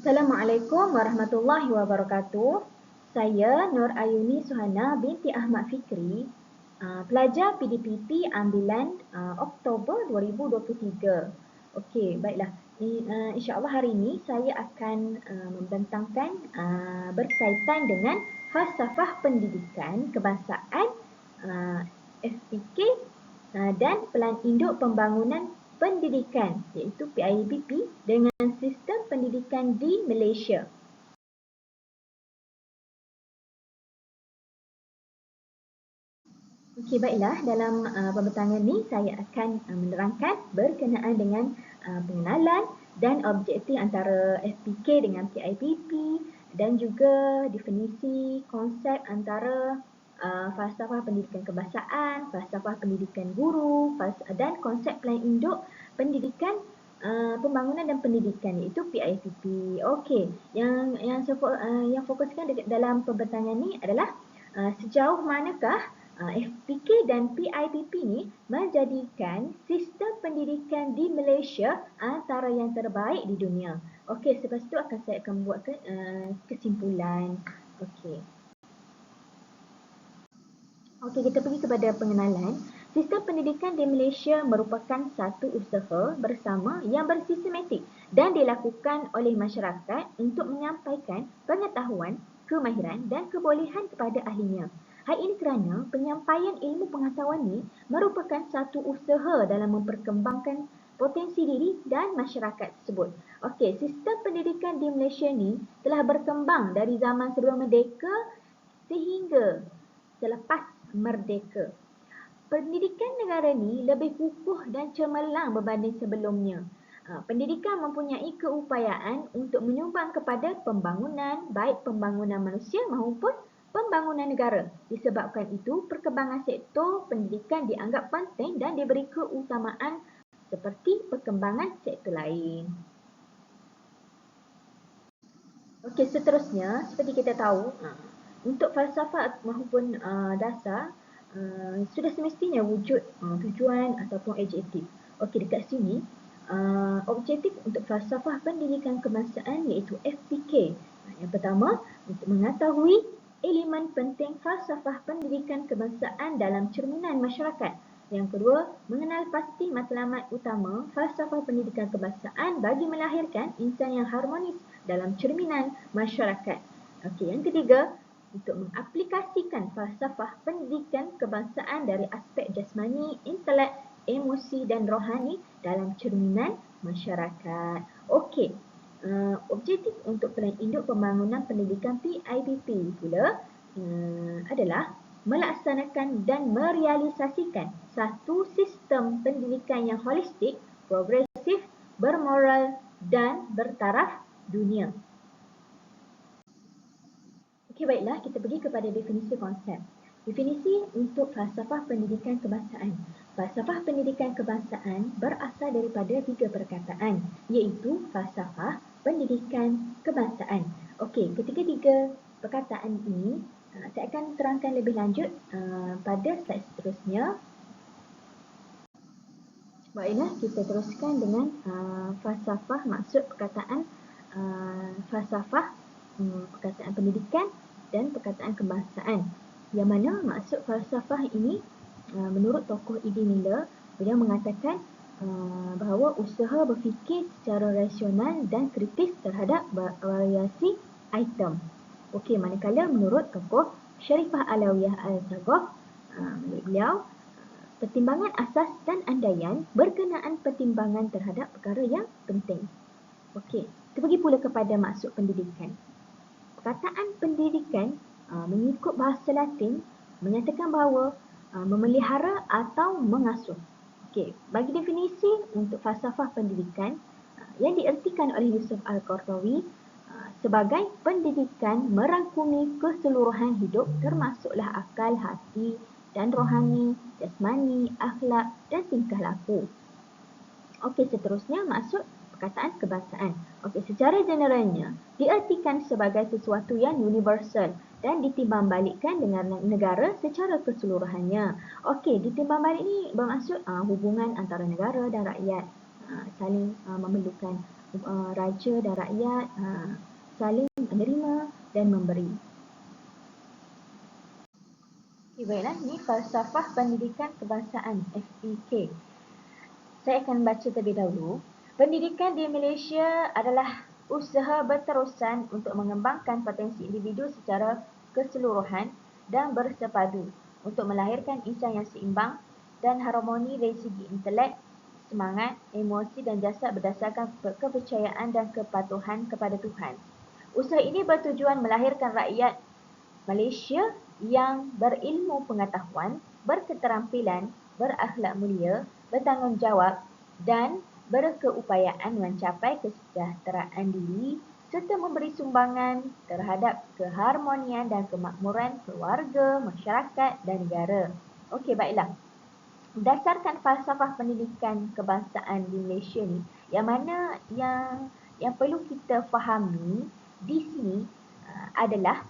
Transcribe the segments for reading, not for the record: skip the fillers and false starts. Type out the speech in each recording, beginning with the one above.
Assalamualaikum warahmatullahi wabarakatuh. Saya Nur Ayuni Suhana binti Ahmad Fikri, pelajar PDPT ambilan Oktober 2023. Okey, baiklah. InsyaAllah hari ini saya akan membentangkan berkaitan dengan falsafah pendidikan kebangsaan FPK dan Pelan Induk Pembangunan Pendidikan iaitu PIBP dengan sistem pendidikan di Malaysia. Okey, baiklah. Dalam pembentangan ini saya akan menerangkan berkenaan dengan pengenalan dan objektif antara FPK dengan PIBP dan juga definisi konsep antara falsafah pendidikan kebangsaan, falsafah pendidikan guru dan konsep Pelan Induk Pendidikan Pembangunan dan Pendidikan iaitu PIPP. Okey, yang fokuskan dalam pembentangan ini adalah sejauh manakah FPK dan PIPP ni menjadikan sistem pendidikan di Malaysia antara yang terbaik di dunia. Okey, selepas itu saya akan buatkan kesimpulan. Okey. Okey, kita pergi kepada pengenalan. Sistem pendidikan di Malaysia merupakan satu usaha bersama yang bersistematik dan dilakukan oleh masyarakat untuk menyampaikan pengetahuan, kemahiran dan kebolehan kepada ahlinya. Hal ini kerana penyampaian ilmu pengetahuan ini merupakan satu usaha dalam memperkembangkan potensi diri dan masyarakat tersebut. Okey, sistem pendidikan di Malaysia ni telah berkembang dari zaman sebelum merdeka sehingga selepas merdeka. Pendidikan negara ni lebih kukuh dan cemerlang berbanding sebelumnya. Pendidikan mempunyai keupayaan untuk menyumbang kepada pembangunan, baik pembangunan manusia maupun pembangunan negara. Disebabkan itu, perkembangan sektor pendidikan dianggap penting dan diberi keutamaan seperti perkembangan sektor lain. Okey, seterusnya, seperti kita tahu, untuk falsafah maupun dasar, sudah semestinya wujud tujuan ataupun objektif. Okey, dekat sini objektif untuk falsafah pendidikan kebangsaan iaitu FPK. Yang pertama, untuk mengetahui elemen penting falsafah pendidikan kebangsaan dalam cerminan masyarakat. Yang kedua, mengenal pasti matlamat utama falsafah pendidikan kebangsaan bagi melahirkan insan yang harmonis dalam cerminan masyarakat. Okey, yang ketiga, untuk mengaplikasikan falsafah pendidikan kebangsaan dari aspek jasmani, intelek, emosi dan rohani dalam cerminan masyarakat. Okey, objektif untuk Pelan Induk Pembangunan Pendidikan PIBP pula adalah melaksanakan dan merealisasikan satu sistem pendidikan yang holistik, progresif, bermoral dan bertaraf dunia. Okey, baiklah, kita pergi kepada definisi konsep. Definisi untuk falsafah pendidikan kebangsaan. Falsafah pendidikan kebangsaan berasal daripada 3 perkataan, iaitu falsafah pendidikan kebangsaan. Okey, ketiga-tiga perkataan ini saya akan terangkan lebih lanjut pada slide seterusnya. Baiklah, kita teruskan dengan falsafah, maksud perkataan falsafah, perkataan pendidikan dan perkataan kebangsaan. Yang mana maksud falsafah ini menurut tokoh E.D. Miller, beliau mengatakan bahawa usaha berfikir secara rasional dan kritis terhadap variasi item. Okey, manakala menurut tokoh Sharifah Alawiyah Al-Zaghaf, beliau pertimbangan asas dan andaian berkenaan pertimbangan terhadap perkara yang penting. Okey, kita pergi pula kepada maksud pendidikan. Perkataan pendidikan mengikut bahasa Latin menyatakan bahawa memelihara atau mengasuh. Okey, bagi definisi untuk falsafah pendidikan yang diertikan oleh Yusuf Al-Qaradawi sebagai pendidikan merangkumi keseluruhan hidup termasuklah akal, hati dan rohani, jasmani, akhlak dan tingkah laku. Okey, seterusnya maksud perkataan kebangsaan. Okey, secara generalnya diartikan sebagai sesuatu yang universal dan ditimbangbalikkan dengan negara secara keseluruhannya. Okey, ditimbangbalik ini bermaksud hubungan antara negara dan rakyat saling memerlukan raja dan rakyat saling menerima dan memberi. Baiklah, ini falsafah pendidikan kebangsaan FPK. Saya akan baca terlebih dahulu. Pendidikan di Malaysia adalah usaha berterusan untuk mengembangkan potensi individu secara keseluruhan dan bersepadu untuk melahirkan insan yang seimbang dan harmoni dari segi intelek, semangat, emosi dan jasad berdasarkan kepercayaan dan kepatuhan kepada Tuhan. Usaha ini bertujuan melahirkan rakyat Malaysia yang berilmu pengetahuan, berketerampilan, berakhlak mulia, bertanggungjawab dan berkeupayaan mencapai kesejahteraan diri serta memberi sumbangan terhadap keharmonian dan kemakmuran keluarga, masyarakat dan negara. Okey, baiklah. Berdasarkan falsafah pendidikan kebangsaan di Malaysia ni, yang mana yang perlu kita fahami di sini adalah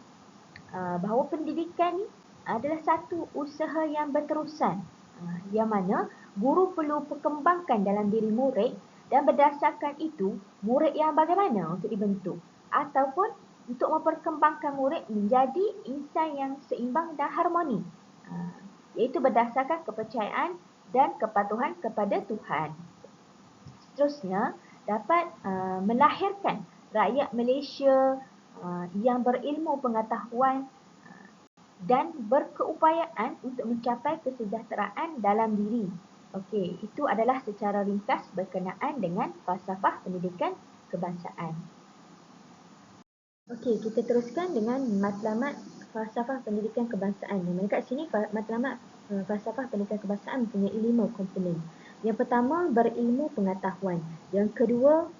bahawa pendidikan ni adalah satu usaha yang berterusan yang mana guru perlu perkembangkan dalam diri murid dan berdasarkan itu murid yang bagaimana untuk dibentuk ataupun untuk memperkembangkan murid menjadi insan yang seimbang dan harmoni iaitu berdasarkan kepercayaan dan kepatuhan kepada Tuhan. Seterusnya dapat melahirkan rakyat Malaysia yang berilmu pengetahuan dan berkeupayaan untuk mencapai kesejahteraan dalam diri. Okey, itu adalah secara ringkas berkenaan dengan falsafah pendidikan kebangsaan. Okey, kita teruskan dengan matlamat falsafah pendidikan kebangsaan. Dekat sini matlamat falsafah pendidikan kebangsaan mempunyai 5 komponen. Yang pertama, berilmu pengetahuan. Yang kedua,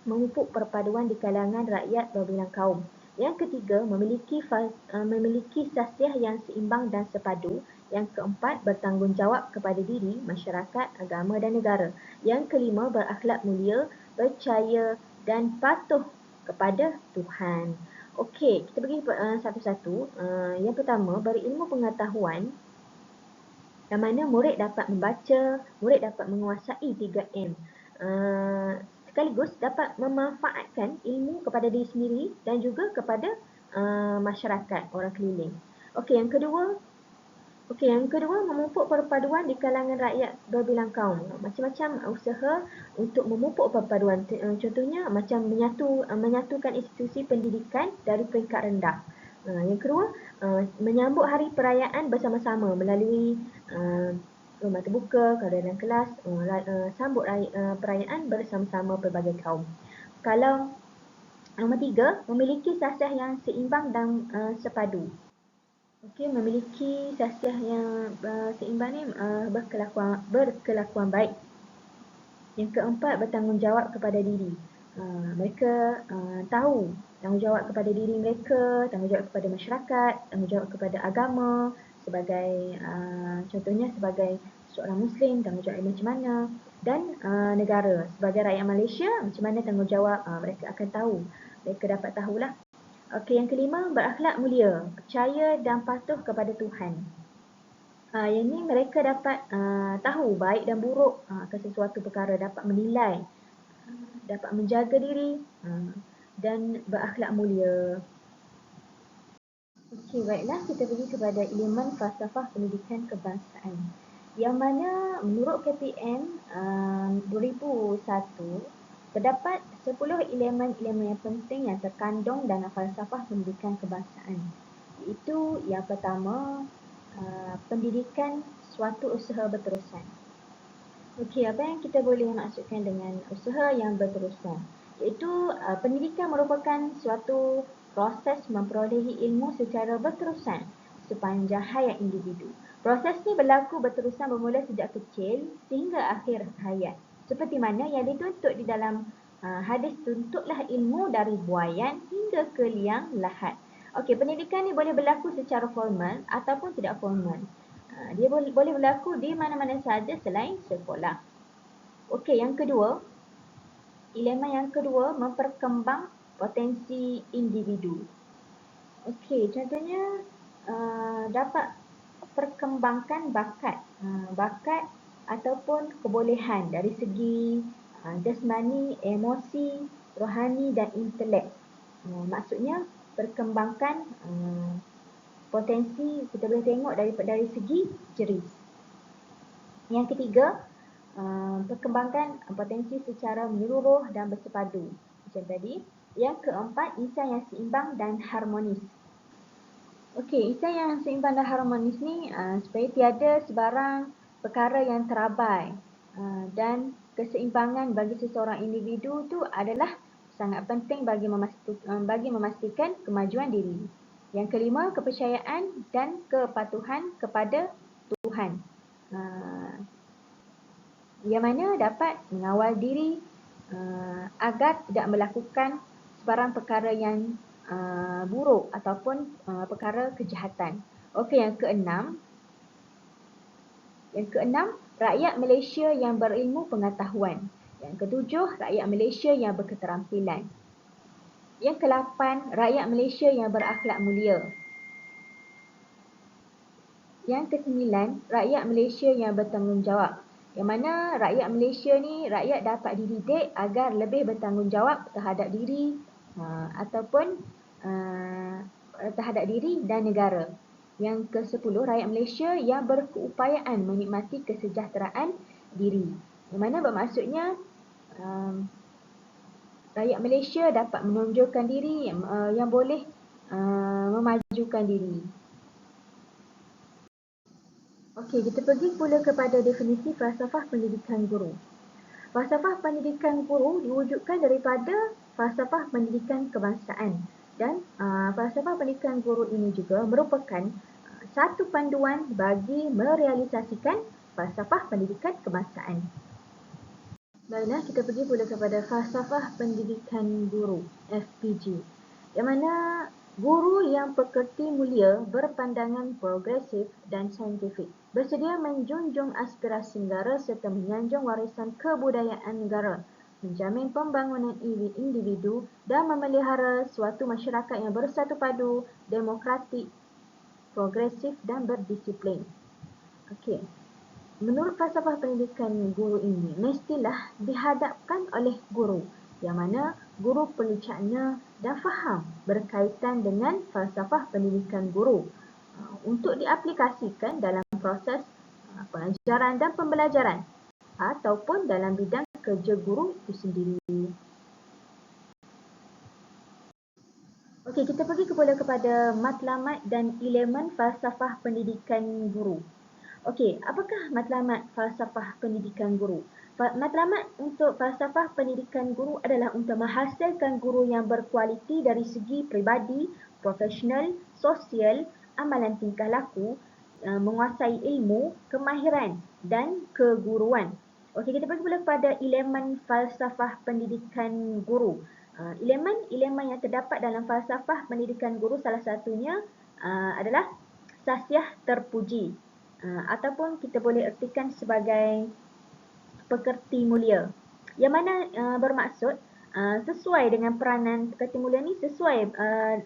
memupuk perpaduan di kalangan rakyat berbilang kaum. Yang ketiga, memiliki sasiah yang seimbang dan sepadu. Yang keempat, bertanggungjawab kepada diri, masyarakat, agama dan negara. Yang kelima, berakhlak mulia, percaya dan patuh kepada Tuhan. Okey, kita pergi satu-satu. Yang pertama, berilmu pengetahuan. Yang mana murid dapat membaca, murid dapat menguasai 3M. Sekaligus dapat memanfaatkan ilmu kepada diri sendiri dan juga kepada masyarakat, orang keliling. Okey, yang kedua memupuk perpaduan di kalangan rakyat berbilang kaum. Macam-macam usaha untuk memupuk perpaduan. Contohnya macam menyatukan institusi pendidikan dari peringkat rendah. Yang kedua, menyambut hari perayaan bersama-sama melalui rumah terbuka, keadaan kelas, sambut perayaan bersama-sama pelbagai kaum. Kalau nombor 3, memiliki sasiah yang seimbang dan sepadu. Okey, memiliki sasiah yang seimbang ni berkelakuan baik. Yang keempat, bertanggungjawab kepada diri. Mereka tahu tanggungjawab kepada diri mereka, tanggungjawab kepada masyarakat, tanggungjawab kepada agama, sebagai contohnya sebagai seorang Muslim, tanggungjawab macam mana, dan negara sebagai rakyat Malaysia, macam mana tanggungjawab mereka akan tahu, mereka dapat tahulah. Okey, yang kelima, berakhlak mulia, percaya dan patuh kepada Tuhan. Yang ni mereka dapat tahu baik dan buruk akan sesuatu perkara, dapat menilai, dapat menjaga diri dan berakhlak mulia. Okey, baiklah, kita pergi kepada elemen falsafah pendidikan kebangsaan. Yang mana menurut KPM 2001 terdapat 10 elemen-elemen yang penting yang terkandung dalam falsafah pendidikan kebangsaan. Iaitu yang pertama, pendidikan suatu usaha berterusan. Okey, apa yang kita boleh maksudkan dengan usaha yang berterusan? Iaitu pendidikan merupakan suatu proses memperolehi ilmu secara berterusan sepanjang hayat individu. Proses ini berlaku berterusan bermula sejak kecil sehingga akhir hayat. Seperti mana yang dituntut di dalam hadis, tuntutlah ilmu dari buayan hingga ke liang lahat. Okey, pendidikan ni boleh berlaku secara formal ataupun tidak formal. Dia boleh berlaku di mana-mana sahaja selain sekolah. Okey, yang kedua, elemen yang kedua, memperkembang potensi individu. Okey, contohnya dapat perkembangkan bakat ataupun kebolehan dari segi jasmani, emosi, rohani dan intelek. Maksudnya perkembangan potensi kita boleh tengok dari segi jeris. Yang ketiga, perkembangan potensi secara menyeluruh dan bersepadu macam tadi. Yang keempat, insan yang seimbang dan harmonis. Okey, insan yang seimbang dan harmonis ni supaya tiada sebarang perkara yang terabai dan keseimbangan bagi seseorang individu tu adalah sangat penting bagi memastikan kemajuan diri. Yang kelima, kepercayaan dan kepatuhan kepada Tuhan. Yang mana dapat mengawal diri agar tidak melakukan sebarang perkara yang buruk ataupun perkara kejahatan. Okey, yang keenam, rakyat Malaysia yang berilmu pengetahuan. Yang ketujuh, rakyat Malaysia yang berketerampilan. Yang kelapan, rakyat Malaysia yang berakhlak mulia. Yang kesembilan, rakyat Malaysia yang bertanggungjawab. Yang mana rakyat Malaysia ni, rakyat dapat dididik agar lebih bertanggungjawab terhadap diri ataupun terhadap diri dan negara. Yang ke-10, rakyat Malaysia yang berkeupayaan menikmati kesejahteraan diri. Yang mana bermaksudnya rakyat Malaysia dapat menonjolkan diri yang boleh memajukan diri. Okey, kita pergi pula kepada definisi falsafah pendidikan guru. Falsafah pendidikan guru diwujudkan daripada falsafah pendidikan kebangsaan dan falsafah pendidikan guru ini juga merupakan satu panduan bagi merealisasikan falsafah pendidikan kebangsaan. Baiklah, kita pergi pula kepada falsafah pendidikan guru, FPG. Yang mana guru yang pekerti mulia berpandangan progresif dan saintifik, bersedia menjunjung aspirasi negara serta menyanjung warisan kebudayaan negara, menjamin pembangunan individu dan memelihara suatu masyarakat yang bersatu padu, demokratik, progresif dan berdisiplin. Okey. Menurut falsafah pendidikan guru ini, mestilah dihadapkan oleh guru yang mana guru perlu cakna dan faham berkaitan dengan falsafah pendidikan guru untuk diaplikasikan dalam proses pengajaran dan pembelajaran ataupun dalam bidang kerja guru itu sendiri. Okey, kita pergi kepada matlamat dan elemen falsafah pendidikan guru. Okey, apakah matlamat falsafah pendidikan guru? Matlamat untuk falsafah pendidikan guru adalah untuk menghasilkan guru yang berkualiti dari segi peribadi, profesional, sosial, amalan tingkah laku, menguasai ilmu, kemahiran dan keguruan. Okey, kita pergi pula kepada elemen falsafah pendidikan guru. Elemen yang terdapat dalam falsafah pendidikan guru salah satunya adalah sasiah terpuji. Ataupun kita boleh ertikan sebagai pekerti mulia, yang mana bermaksud sesuai dengan peranan pekerti mulia ni, sesuai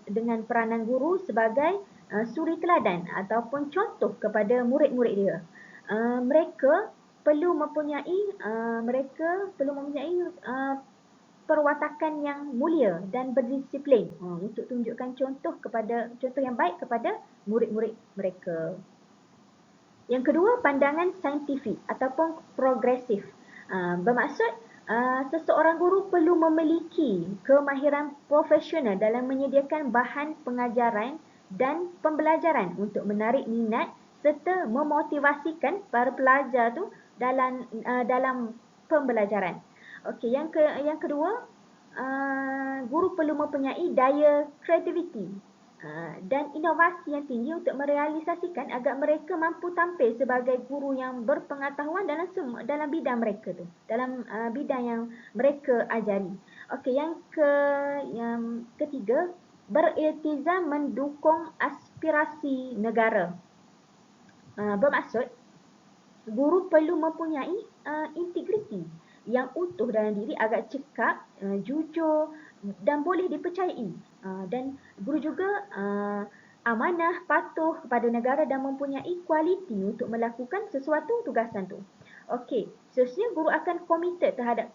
dengan peranan guru sebagai suri teladan ataupun contoh kepada murid-murid dia. Mereka perlu mempunyai perwatakan yang mulia dan berdisiplin untuk tunjukkan contoh yang baik kepada murid-murid mereka. Yang kedua, pandangan saintifik ataupun progresif. Bermaksud seseorang guru perlu memiliki kemahiran profesional dalam menyediakan bahan pengajaran dan pembelajaran untuk menarik minat serta memotivasikan para pelajar tu dalam pembelajaran. Okey, yang kedua, guru perlu mempunyai daya kreativiti dan inovasi yang tinggi untuk merealisasikan agar mereka mampu tampil sebagai guru yang berpengetahuan dalam bidang mereka tu, dalam bidang yang mereka ajari. Okey, yang ketiga, beriltizam mendukung aspirasi negara. Bermaksud guru perlu mempunyai integriti yang utuh dalam diri, agak cekap, jujur dan boleh dipercayai. Dan guru juga amanah, patuh kepada negara dan mempunyai kualiti untuk melakukan sesuatu tugasan tu. Okey, Seterusnya, guru akan komited terhadap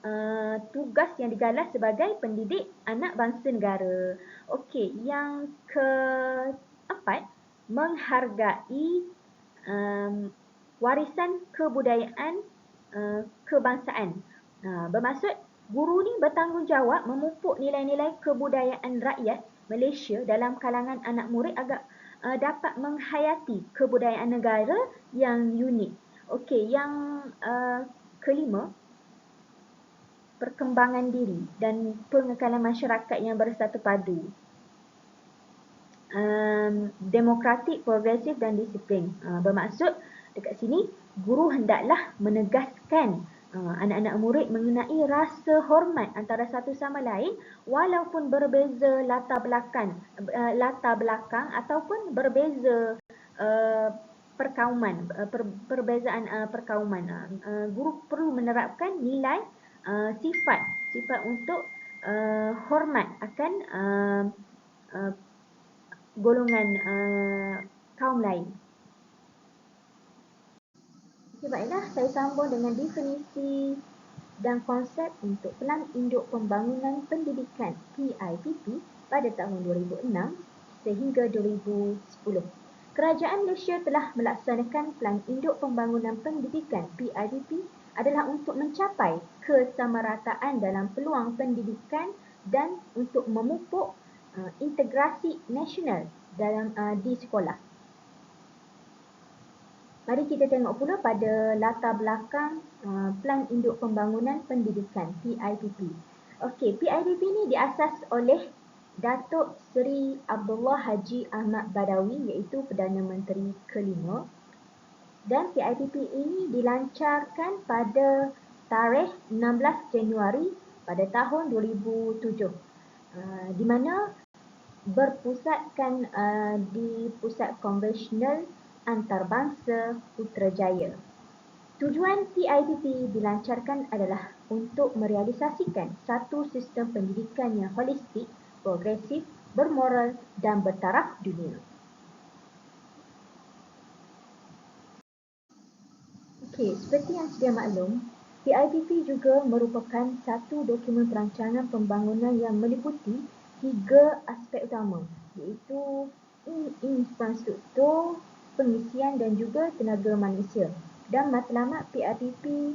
tugas yang digalas sebagai pendidik anak bangsa negara. Okey, yang keempat, menghargai warisan kebudayaan kebangsaan. Bermaksud guru ni bertanggungjawab memupuk nilai-nilai kebudayaan rakyat Malaysia dalam kalangan anak murid agar dapat menghayati kebudayaan negara yang unik. Okey, yang kelima, perkembangan diri dan pengekalan masyarakat yang bersatu padu. Demokratik, progresif dan disiplin. Bermaksud dekat sini guru hendaklah menegaskan anak-anak murid mengenai rasa hormat antara satu sama lain walaupun berbeza latar belakang ataupun berbeza perkauman, perbezaan perkauman. Guru perlu menerapkan nilai sifat untuk hormat akan golongan kaum lain. Okay, baiklah, saya sambung dengan definisi dan konsep untuk Pelan Induk Pembangunan Pendidikan PIPP pada tahun 2006 sehingga 2010. Kerajaan Malaysia telah melaksanakan Pelan Induk Pembangunan Pendidikan PIPP adalah untuk mencapai kesamarataan dalam peluang pendidikan dan untuk memupuk integrasi nasional dalam di sekolah. Mari kita tengok pula pada latar belakang Pelan Induk Pembangunan Pendidikan PIPP. Okey, PIPP ni diasas oleh Datuk Seri Abdullah Haji Ahmad Badawi iaitu Perdana Menteri kelima, dan PIPP ini dilancarkan pada tarikh 16 Januari pada tahun 2007 di mana berpusatkan di Pusat Konvensional Antarabangsa Putrajaya. Tujuan PIPP dilancarkan adalah untuk merealisasikan satu sistem pendidikan yang holistik, progresif, bermoral dan bertaraf dunia. Okey, seperti yang sedia maklum, PIPP juga merupakan satu dokumen perancangan pembangunan yang meliputi 3 aspek utama, iaitu infrastruktur, pengisian dan juga tenaga manusia. Dan matlamat PIPP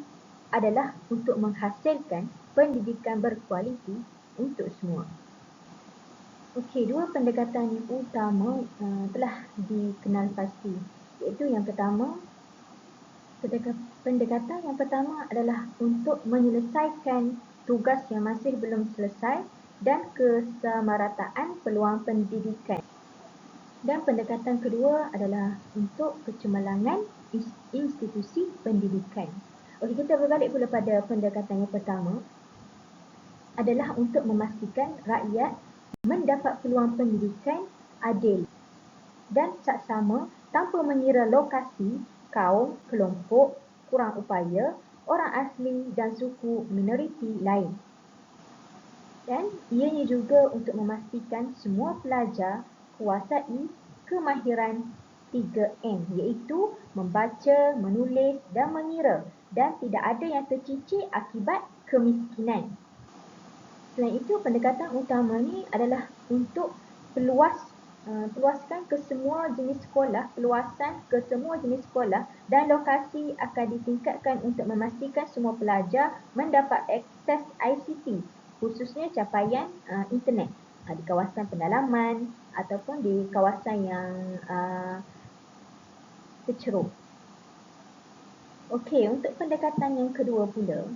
adalah untuk menghasilkan pendidikan berkualiti untuk semua. Okey, dua pendekatan yang utama telah dikenal pasti, iaitu yang pertama, pendekatan yang pertama adalah untuk menyelesaikan tugas yang masih belum selesai dan kesamarataan peluang pendidikan. Dan pendekatan kedua adalah untuk kecemerlangan institusi pendidikan. Okey, kita berbalik pula pada pendekatan yang pertama adalah untuk memastikan rakyat mendapat peluang pendidikan adil dan saksama tanpa mengira lokasi, kaum, kelompok, kurang upaya, orang asli dan suku minoriti lain. Dan ianya juga untuk memastikan semua pelajar kuasai kemahiran 3M iaitu membaca, menulis dan mengira dan tidak ada yang tercicir akibat kemiskinan. Selain itu, pendekatan utama ni adalah untuk peluaskan ke semua jenis sekolah, peluasan ke semua jenis sekolah dan lokasi akan ditingkatkan untuk memastikan semua pelajar mendapat akses ICT, khususnya capaian internet di kawasan pendalaman ataupun di kawasan yang terceruk. Okey, untuk pendekatan yang kedua pula,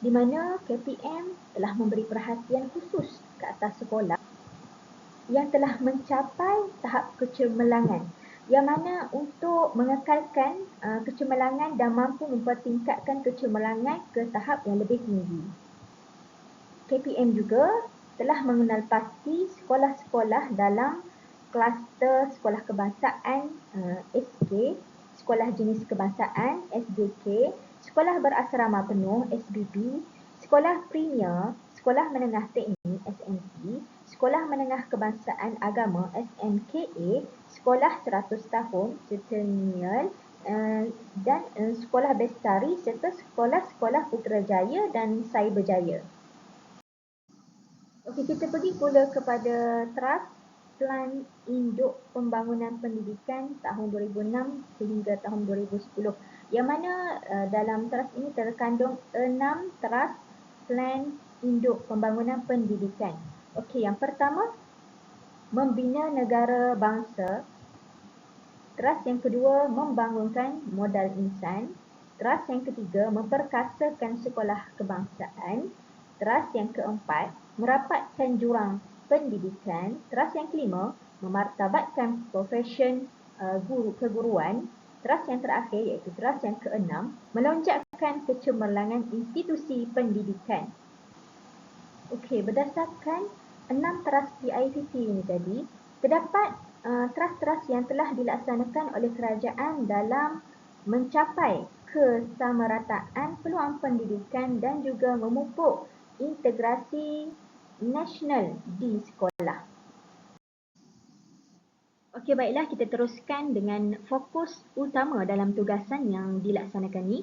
di mana KPM telah memberi perhatian khusus ke atas sekolah yang telah mencapai tahap kecemerlangan, yang mana untuk mengekalkan kecemerlangan dan mampu mempertingkatkan kecemerlangan ke tahap yang lebih tinggi. KPM juga telah mengenal pasti sekolah-sekolah dalam kluster sekolah kebangsaan SK, sekolah jenis kebangsaan SJK, sekolah berasrama penuh SBB, sekolah premier, sekolah menengah teknik SMT, sekolah menengah kebangsaan agama SMKA, sekolah 100 tahun Centennial, dan Sekolah Bestari serta sekolah-sekolah Putrajaya dan Cyberjaya. Okey, kita pergi pula kepada Trust Plan Induk Pembangunan Pendidikan tahun 2006 sehingga tahun 2010, yang mana dalam trust ini terkandung 6 Trust Plan Induk Pembangunan Pendidikan. Okey, yang pertama, membina negara bangsa. Trust yang kedua, membangunkan modal insan. Trust yang ketiga, memperkasakan sekolah kebangsaan. Trust yang keempat, merapatkan jurang pendidikan. Trust yang kelima, memartabatkan profesyen keguruan. Trust yang terakhir iaitu trust yang keenam, melonjakkan kecemerlangan institusi pendidikan. Okey, berdasarkan 6 trust PIPP ini tadi, terdapat trust-trust yang telah dilaksanakan oleh kerajaan dalam mencapai kesamarataan peluang pendidikan dan juga memupuk integrasi nasional di sekolah. Okey, baiklah, kita teruskan dengan fokus utama dalam tugasan yang dilaksanakan ini,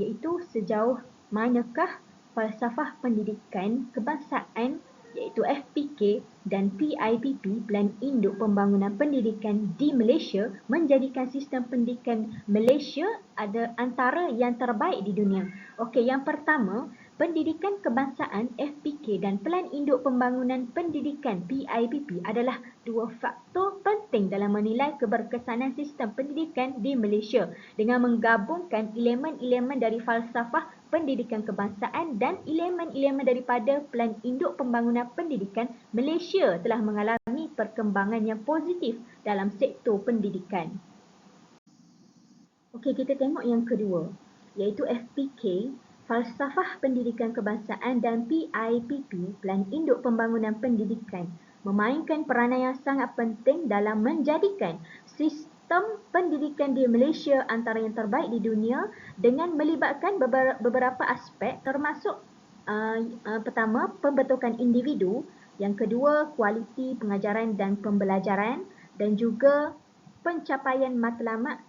iaitu sejauh manakah falsafah pendidikan kebangsaan iaitu FPK dan PIPP Plan Induk Pembangunan Pendidikan di Malaysia menjadikan sistem pendidikan Malaysia ada antara yang terbaik di dunia. Okey, yang pertama, pendidikan kebangsaan FPK dan Pelan Induk Pembangunan Pendidikan PIPP adalah dua faktor penting dalam menilai keberkesanan sistem pendidikan di Malaysia dengan menggabungkan elemen-elemen dari falsafah pendidikan kebangsaan dan elemen-elemen daripada Pelan Induk Pembangunan Pendidikan. Malaysia telah mengalami perkembangan yang positif dalam sektor pendidikan. Okey, kita tengok yang kedua, iaitu FPK, Falsafah Pendidikan Kebangsaan, dan PIPP, Pelan Induk Pembangunan Pendidikan, memainkan peranan yang sangat penting dalam menjadikan sistem pendidikan di Malaysia antara yang terbaik di dunia dengan melibatkan beberapa aspek termasuk pertama, pembentukan individu, yang kedua, kualiti pengajaran dan pembelajaran, dan juga pencapaian matlamat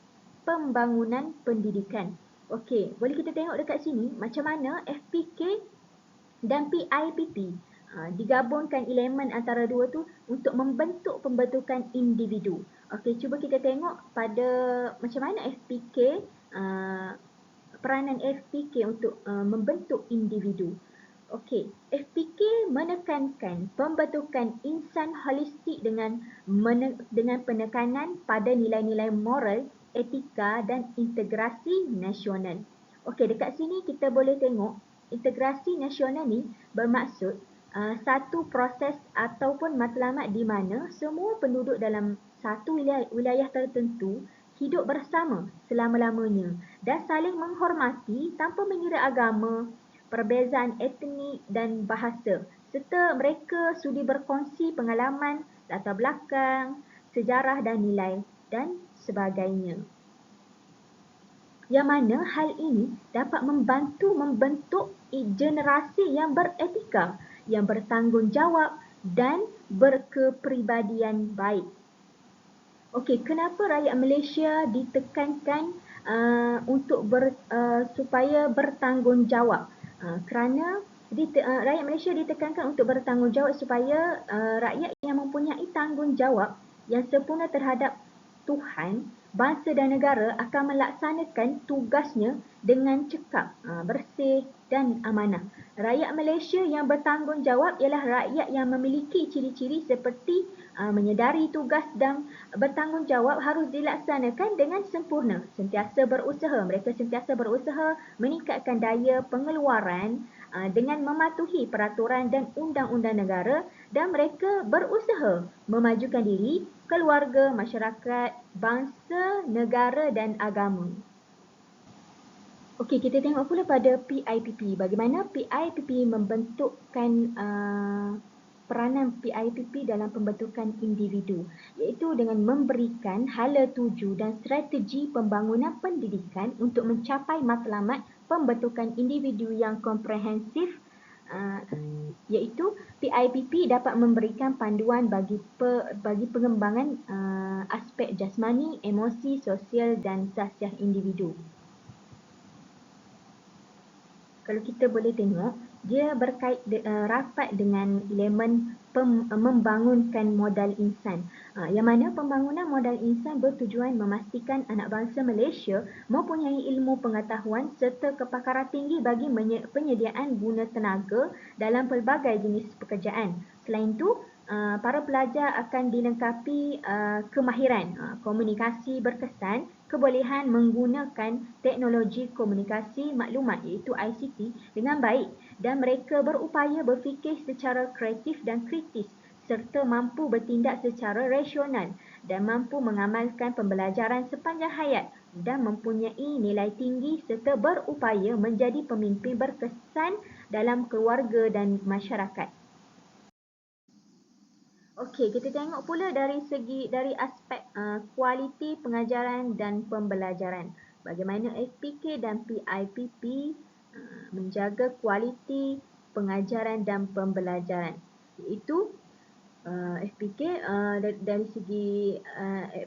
pembangunan pendidikan. Okey, boleh kita tengok dekat sini macam mana FPK dan PIPP digabungkan elemen antara dua tu untuk membentuk pembentukan individu. Okey, cuba kita tengok pada macam mana FPK, peranan FPK untuk membentuk individu. Okey, FPK menekankan pembentukan insan holistik dengan penekanan pada nilai-nilai moral, etika dan integrasi nasional. Okey, dekat sini kita boleh tengok integrasi nasional ni bermaksud satu proses ataupun matlamat di mana semua penduduk dalam satu wilayah tertentu hidup bersama selama-lamanya dan saling menghormati tanpa mengira agama, perbezaan etnik dan bahasa, serta mereka sudi berkongsi pengalaman, latar belakang, sejarah dan nilai dan sebagainya. Yang mana hal ini dapat membantu membentuk generasi yang beretika, yang bertanggungjawab dan berkepribadian baik. Okey, kenapa rakyat Malaysia ditekankan untuk supaya bertanggungjawab? Kerana rakyat Malaysia ditekankan untuk bertanggungjawab supaya rakyat yang mempunyai tanggungjawab yang sempurna terhadap Tuhan, bangsa dan negara akan melaksanakan tugasnya dengan cekap, bersih dan amanah. Rakyat Malaysia yang bertanggungjawab ialah rakyat yang memiliki ciri-ciri seperti menyedari tugas dan bertanggungjawab harus dilaksanakan dengan sempurna. Mereka sentiasa berusaha meningkatkan daya pengeluaran dengan mematuhi peraturan dan undang-undang negara, dan mereka berusaha memajukan diri, keluarga, masyarakat, bangsa, negara dan agama. Okey, kita tengok pula pada PIPP. Bagaimana PIPP membentukkan peranan PIPP dalam pembentukan individu, iaitu dengan memberikan hala tuju dan strategi pembangunan pendidikan untuk mencapai matlamat pembentukan individu yang komprehensif Iaitu PIPP dapat memberikan panduan bagi pengembangan aspek jasmani, emosi, sosial dan sahsiah individu. Kalau kita boleh tengok, dia berkait rapat dengan elemen membangunkan modal insan. Yang mana pembangunan modal insan bertujuan memastikan anak bangsa Malaysia mempunyai ilmu pengetahuan serta kepakaran tinggi bagi penyediaan guna tenaga dalam pelbagai jenis pekerjaan. Selain itu, para pelajar akan dilengkapi kemahiran komunikasi berkesan, kebolehan menggunakan teknologi komunikasi maklumat iaitu ICT dengan baik dan mereka berupaya berfikir secara kreatif dan kritis serta mampu bertindak secara rasional dan mampu mengamalkan pembelajaran sepanjang hayat dan mempunyai nilai tinggi serta berupaya menjadi pemimpin berkesan dalam keluarga dan masyarakat. Okey, kita tengok pula dari aspek kualiti pengajaran dan pembelajaran. Bagaimana FPK dan PIPP menjaga kualiti pengajaran dan pembelajaran. Iaitu FPK dari segi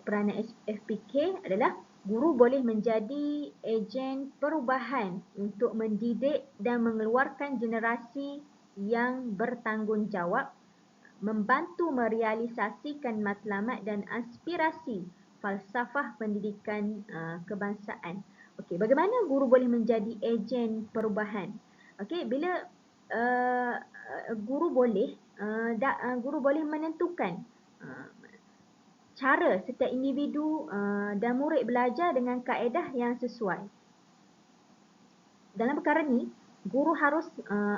peranan FPK adalah guru boleh menjadi ejen perubahan untuk mendidik dan mengeluarkan generasi yang bertanggungjawab, membantu merealisasikan matlamat dan aspirasi falsafah pendidikan kebangsaan. Okey, bagaimana guru boleh menjadi ejen perubahan? Okey, bila guru boleh menentukan cara setiap individu dan murid belajar dengan kaedah yang sesuai. Dalam perkara ni, guru harus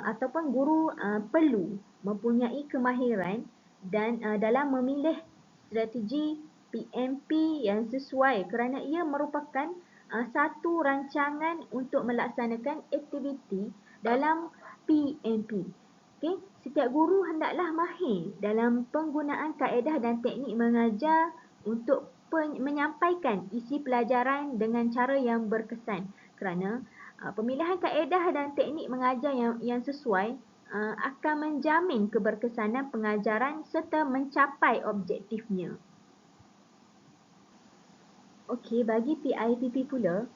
ataupun guru perlu mempunyai kemahiran dan dalam memilih strategi PMP yang sesuai kerana ia merupakan satu rancangan untuk melaksanakan aktiviti dalam PMP. Okay? Setiap guru hendaklah mahir dalam penggunaan kaedah dan teknik mengajar untuk menyampaikan isi pelajaran dengan cara yang berkesan kerana pemilihan kaedah dan teknik mengajar yang sesuai akan menjamin keberkesanan pengajaran serta mencapai objektifnya. Okey, bagi PIPP pula,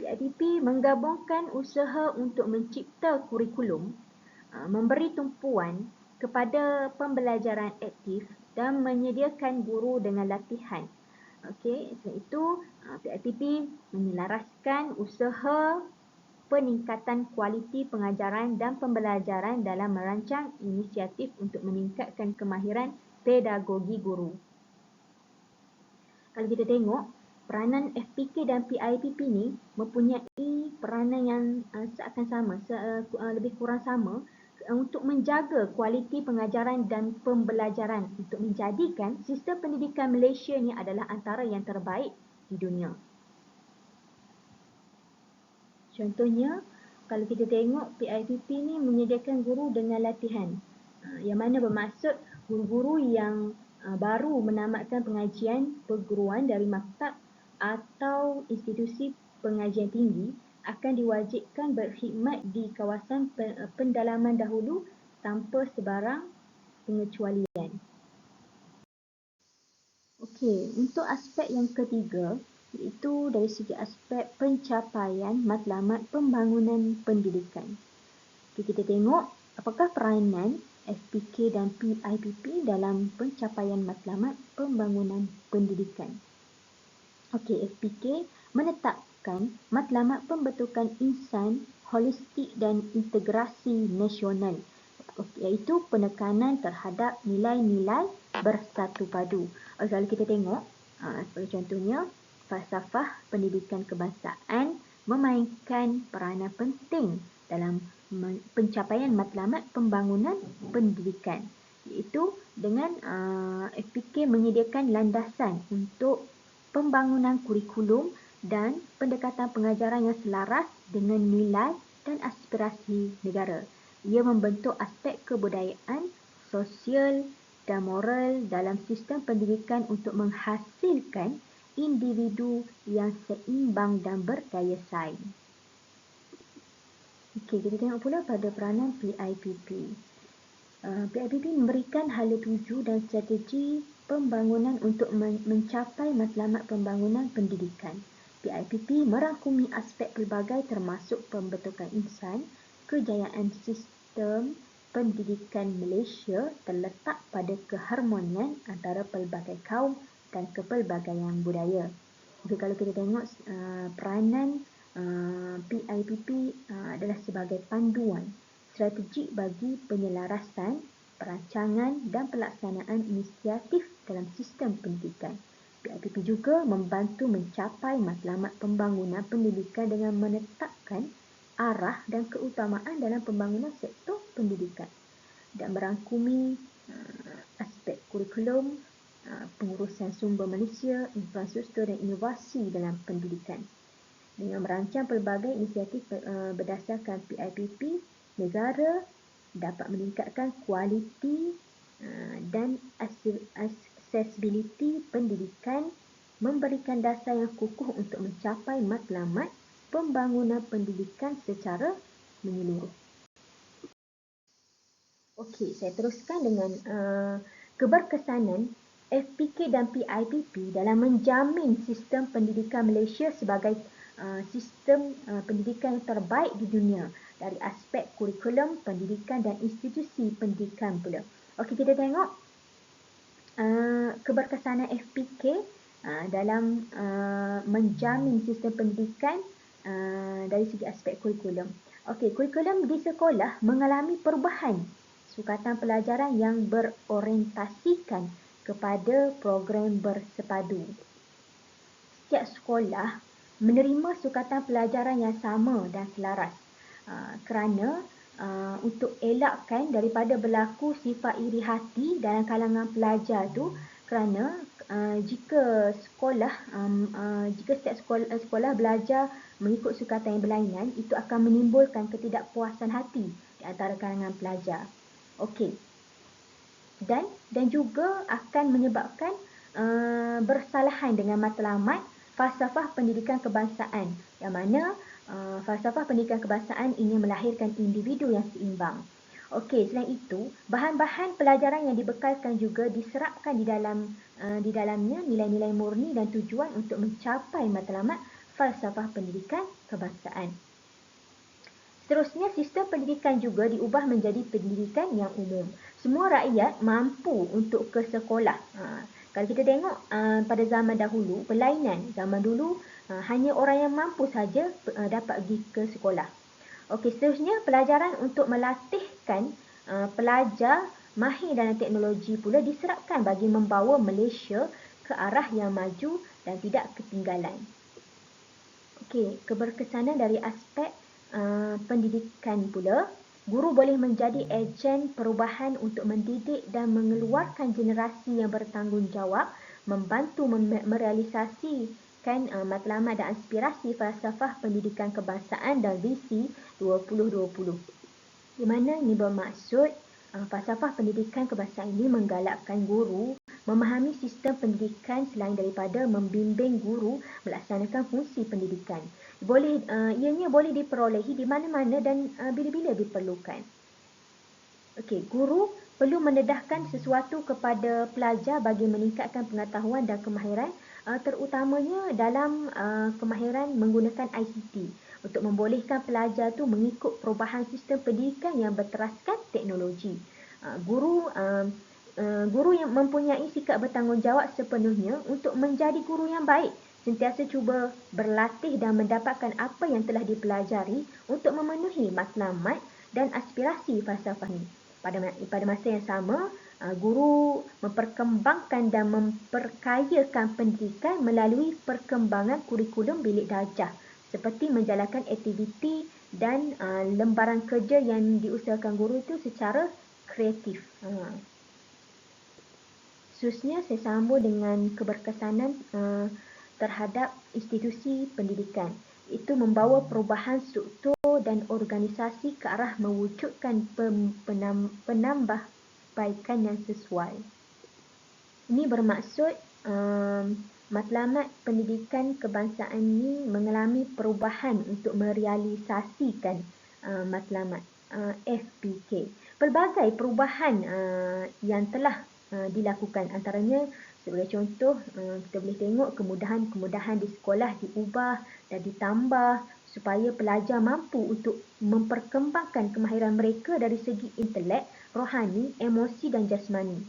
PIPP menggabungkan usaha untuk mencipta kurikulum, memberi tumpuan kepada pembelajaran aktif dan menyediakan guru dengan latihan. Okey, selain itu PIPP menyelaraskan usaha peningkatan kualiti pengajaran dan pembelajaran dalam merancang inisiatif untuk meningkatkan kemahiran pedagogi guru. Kalau kita tengok, peranan FPK dan PIPP ni mempunyai peranan yang seakan sama, lebih kurang sama untuk menjaga kualiti pengajaran dan pembelajaran untuk menjadikan sistem pendidikan Malaysia ni adalah antara yang terbaik di dunia. Contohnya, kalau kita tengok PIPP ni menyediakan guru dengan latihan yang mana bermaksud guru-guru yang baru menamatkan pengajian perguruan dari maktab atau institusi pengajian tinggi akan diwajibkan berkhidmat di kawasan pendalaman dahulu tanpa sebarang pengecualian. Okey, untuk aspek yang ketiga, iaitu dari segi aspek pencapaian matlamat pembangunan pendidikan. Kita tengok apakah peranan FPK dan PIPP dalam pencapaian matlamat pembangunan pendidikan. Okey, FPK menetapkan matlamat pembentukan insan holistik dan integrasi nasional, iaitu penekanan terhadap nilai-nilai bersatu padu. Kalau kita tengok, sebagai contohnya, falsafah pendidikan kebangsaan memainkan peranan penting dalam pencapaian matlamat pembangunan pendidikan, iaitu dengan FPK menyediakan landasan untuk pembangunan kurikulum dan pendekatan pengajaran yang selaras dengan nilai dan aspirasi negara. Ia membentuk aspek kebudayaan, sosial dan moral dalam sistem pendidikan untuk menghasilkan individu yang seimbang dan berdaya saing. Okey, kita tengok pula pada peranan PIPP. PIPP memberikan hala tuju dan strategi pembangunan untuk mencapai matlamat pembangunan pendidikan. PIPP merangkumi aspek pelbagai termasuk pembentukan insan. Kejayaan sistem pendidikan Malaysia terletak pada keharmonian antara pelbagai kaum dan kepelbagaian budaya. Jadi kalau kita tengok peranan PIPP adalah sebagai panduan strategik bagi penyelarasan, perancangan dan pelaksanaan inisiatif dalam sistem pendidikan. PIPP juga membantu mencapai matlamat pembangunan pendidikan dengan menetapkan arah dan keutamaan dalam pembangunan sektor pendidikan dan merangkumi aspek kurikulum, pengurusan sumber manusia, infrastruktur dan inovasi dalam pendidikan. Dengan merancang pelbagai inisiatif berdasarkan PIPP, negara dapat meningkatkan kualiti dan aksesibiliti pendidikan, memberikan dasar yang kukuh untuk mencapai matlamat pembangunan pendidikan secara menyeluruh. Okey, saya teruskan dengan keberkesanan FPK dan PIPP dalam menjamin sistem pendidikan Malaysia sebagai sistem pendidikan yang terbaik di dunia dari aspek kurikulum, pendidikan dan institusi pendidikan pula. Okey, kita tengok keberkesanan FPK dalam menjamin sistem pendidikan dari segi aspek kurikulum. Okey, kurikulum di sekolah mengalami perubahan sukatan pelajaran yang berorientasikan kepada program bersepadu. Setiap sekolah menerima sukatan pelajaran yang sama dan selaras kerana untuk elakkan daripada berlaku sifat iri hati dalam kalangan pelajar tu, kerana jika setiap sekolah belajar mengikut sukatan yang berlainan, itu akan menimbulkan ketidakpuasan hati di antara kalangan pelajar. Okey. Dan juga akan menyebabkan bersalahan dengan matlamat falsafah pendidikan kebangsaan, yang mana falsafah pendidikan kebangsaan ingin melahirkan individu yang seimbang. Okey, selain itu, bahan-bahan pelajaran yang dibekalkan juga diserapkan di dalamnya nilai-nilai murni dan tujuan untuk mencapai matlamat falsafah pendidikan kebangsaan. Seterusnya, sistem pendidikan juga diubah menjadi pendidikan yang umum. Semua rakyat mampu untuk ke sekolah. Kalau kita tengok pada zaman dahulu, berlainan. Zaman dulu hanya orang yang mampu saja dapat pergi ke sekolah. Okey, seterusnya pelajaran untuk melatihkan pelajar mahir dalam teknologi pula diserapkan bagi membawa Malaysia ke arah yang maju dan tidak ketinggalan. Okey, keberkesanan dari aspek pendidikan pula, guru boleh menjadi ejen perubahan untuk mendidik dan mengeluarkan generasi yang bertanggungjawab, membantu merealisasikan matlamat dan aspirasi falsafah pendidikan kebangsaan dan visi 2020. Di mana ini bermaksud falsafah pendidikan kebangsaan ini menggalakkan guru memahami sistem pendidikan selain daripada membimbing guru melaksanakan fungsi pendidikan. Ianya boleh diperolehi di mana-mana dan bila-bila diperlukan. Okey, guru perlu mendedahkan sesuatu kepada pelajar bagi meningkatkan pengetahuan dan kemahiran, terutamanya dalam kemahiran menggunakan ICT untuk membolehkan pelajar tu mengikut perubahan sistem pendidikan yang berteraskan teknologi. Guru yang mempunyai sikap bertanggungjawab sepenuhnya untuk menjadi guru yang baik, sentiasa cuba berlatih dan mendapatkan apa yang telah dipelajari untuk memenuhi matlamat dan aspirasi falsafah ini. Pada masa yang sama, guru memperkembangkan dan memperkayakan pendidikan melalui perkembangan kurikulum bilik darjah, seperti menjalankan aktiviti dan lembaran kerja yang diusahakan guru itu secara kreatif. Seterusnya, saya sambung dengan keberkesanan terhadap institusi pendidikan. Itu membawa perubahan struktur dan organisasi ke arah mewujudkan penambahbaikan yang sesuai. Ini bermaksud matlamat pendidikan kebangsaan ini mengalami perubahan untuk merealisasikan matlamat FPK. Pelbagai perubahan yang telah dilakukan, antaranya sebagai contoh kita boleh tengok kemudahan-kemudahan di sekolah diubah dan ditambah supaya pelajar mampu untuk memperkembangkan kemahiran mereka dari segi intelek, rohani, emosi dan jasmani.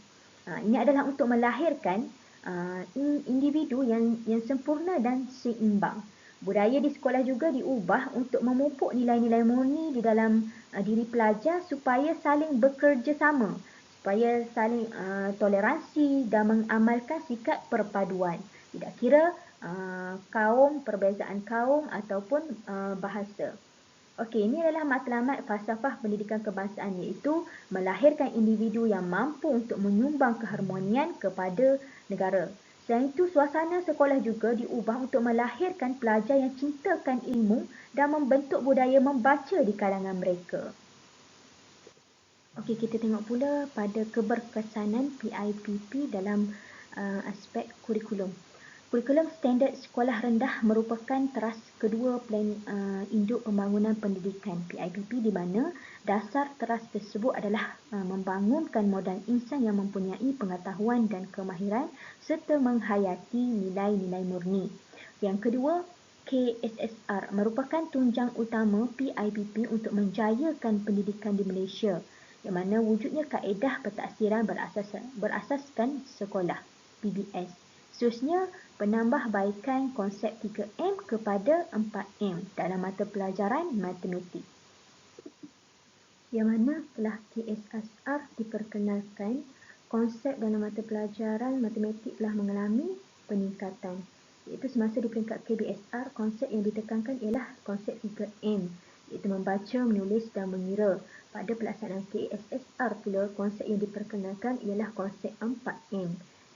Ini adalah untuk melahirkan individu yang sempurna dan seimbang. Budaya di sekolah juga diubah untuk memupuk nilai-nilai murni di dalam diri pelajar supaya saling bekerjasama, supaya saling toleransi dan mengamalkan sikap perpaduan. Tidak kira kaum, perbezaan kaum ataupun bahasa. Okey, ini adalah matlamat falsafah pendidikan kebangsaan, iaitu melahirkan individu yang mampu untuk menyumbang keharmonian kepada negara. Selain itu, suasana sekolah juga diubah untuk melahirkan pelajar yang cintakan ilmu dan membentuk budaya membaca di kalangan mereka. Okey, kita tengok pula pada keberkesanan PIPP dalam aspek kurikulum. Kurikulum standard sekolah rendah merupakan teras kedua plan induk pembangunan pendidikan PIPP, di mana dasar teras tersebut adalah membangunkan modal insan yang mempunyai pengetahuan dan kemahiran serta menghayati nilai-nilai murni. Yang kedua, KSSR merupakan tunjang utama PIPP untuk menjayakan pendidikan di Malaysia, yang mana wujudnya kaedah pentaksiran berasaskan sekolah PBS. Seterusnya, penambahbaikan konsep 3M kepada 4M dalam mata pelajaran matematik. Yang mana telah KSSR diperkenalkan, konsep dalam mata pelajaran matematik telah mengalami peningkatan. Iaitu semasa di peringkat KBSR, konsep yang ditekankan ialah konsep 3M, iaitu membaca, menulis dan mengira. Pada pelaksanaan KSSR pula, konsep yang diperkenalkan ialah konsep 4M,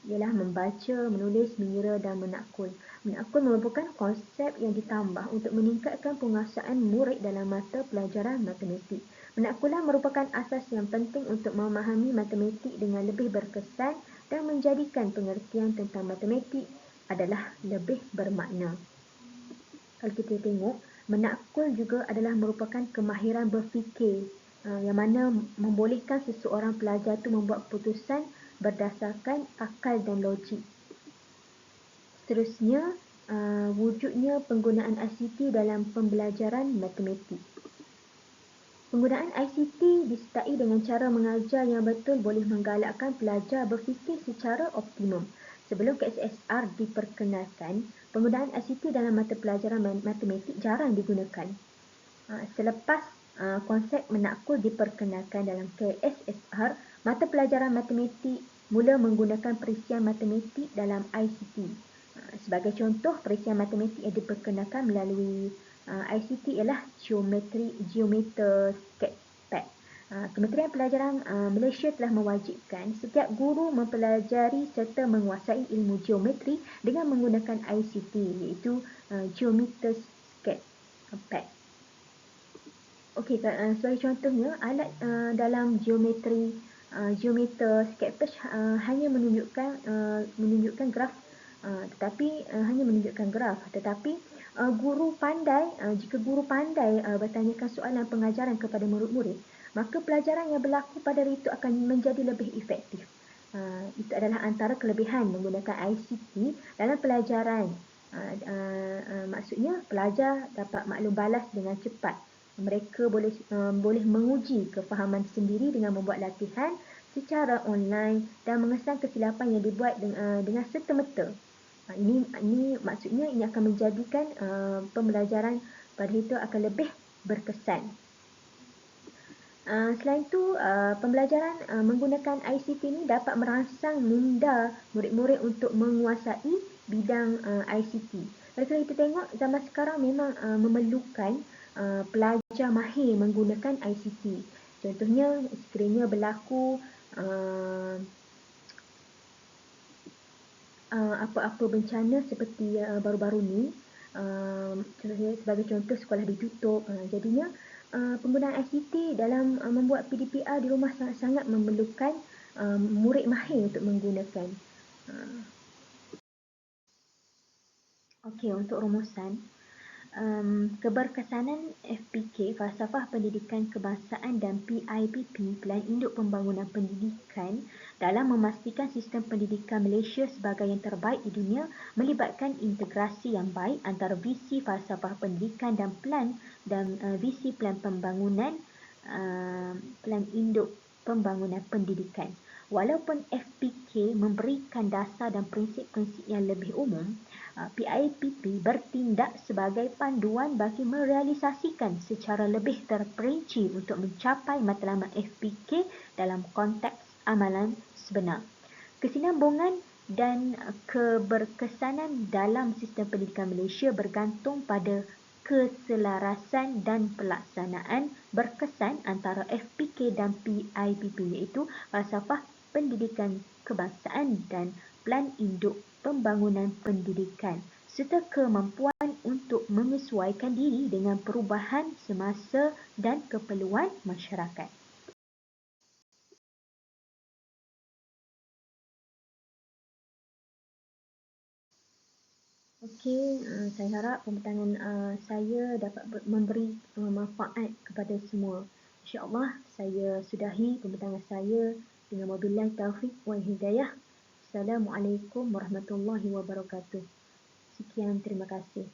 ialah membaca, menulis, mengira dan menakul. Menakul merupakan konsep yang ditambah untuk meningkatkan penguasaan murid dalam mata pelajaran matematik. Penakulan merupakan asas yang penting untuk memahami matematik dengan lebih berkesan dan menjadikan pengertian tentang matematik adalah lebih bermakna. Kalau kita tengok, menakul juga adalah merupakan kemahiran berfikir yang mana membolehkan seseorang pelajar itu membuat keputusan berdasarkan akal dan logik. Seterusnya, wujudnya penggunaan ICT dalam pembelajaran matematik. Penggunaan ICT disertai dengan cara mengajar yang betul boleh menggalakkan pelajar berfikir secara optimum. Sebelum KSSR diperkenalkan, penggunaan ICT dalam mata pelajaran matematik jarang digunakan. Selepas konsep menakul diperkenalkan dalam KSSR, mata pelajaran matematik mula menggunakan perisian matematik dalam ICT. Sebagai contoh, perisian matematik yang diperkenalkan melalui ICT ialah Geometer Sketchpad. Kementerian Pelajaran Malaysia telah mewajibkan setiap guru mempelajari serta menguasai ilmu geometri dengan menggunakan ICT, iaitu Geometer Sketchpad. Okey, sebagai contohnya, alat dalam Geometer Sketchpad hanya menunjukkan graf, tetapi jika guru pandai bertanyakan soalan pengajaran kepada murid-murid, maka pelajaran yang berlaku pada hari itu akan menjadi lebih efektif. Itu adalah antara kelebihan menggunakan ICT dalam pelajaran. Maksudnya pelajar dapat maklum balas dengan cepat. Mereka boleh menguji kefahaman sendiri dengan membuat latihan secara online dan mengesan kesilapan yang dibuat dengan serta-merta. Ini maksudnya ini akan menjadikan pembelajaran pada itu akan lebih berkesan. Selain itu, pembelajaran menggunakan ICT ini dapat merangsang minda murid-murid untuk menguasai bidang ICT. Kalau kita tengok zaman sekarang memang memerlukan pelajar mahir menggunakan ICT. Contohnya, sekiranya berlaku apa-apa bencana seperti baru-baru ni, sebagai contoh sekolah ditutup, jadinya penggunaan ICT dalam membuat PDPR di rumah sangat-sangat memerlukan murid mahir untuk menggunakan. Okey, untuk rumusan, Keberkesanan FPK, Falsafah Pendidikan Kebangsaan dan PIPP, Pelan Induk Pembangunan Pendidikan dalam memastikan sistem pendidikan Malaysia sebagai yang terbaik di dunia melibatkan integrasi yang baik antara visi falsafah pendidikan dan visi pelan pembangunan Pelan Induk Pembangunan Pendidikan. Walaupun FPK memberikan dasar dan prinsip-prinsip yang lebih umum, PIPP bertindak sebagai panduan bagi merealisasikan secara lebih terperinci untuk mencapai matlamat FPK dalam konteks amalan sebenar. Kesinambungan dan keberkesanan dalam sistem pendidikan Malaysia bergantung pada keselarasan dan pelaksanaan berkesan antara FPK dan PIPP, iaitu Falsafah Pendidikan Kebangsaan dan Pelan Induk Pembangunan Pendidikan, serta kemampuan untuk menyesuaikan diri dengan perubahan semasa dan keperluan masyarakat. Okey, saya harap pembincangan saya dapat memberi manfaat kepada semua. InsyaAllah saya sudahi pembincangan saya dengan wabillahi taufiq wal hidayah. Assalamualaikum warahmatullahi wabarakatuh. Sekian, terima kasih.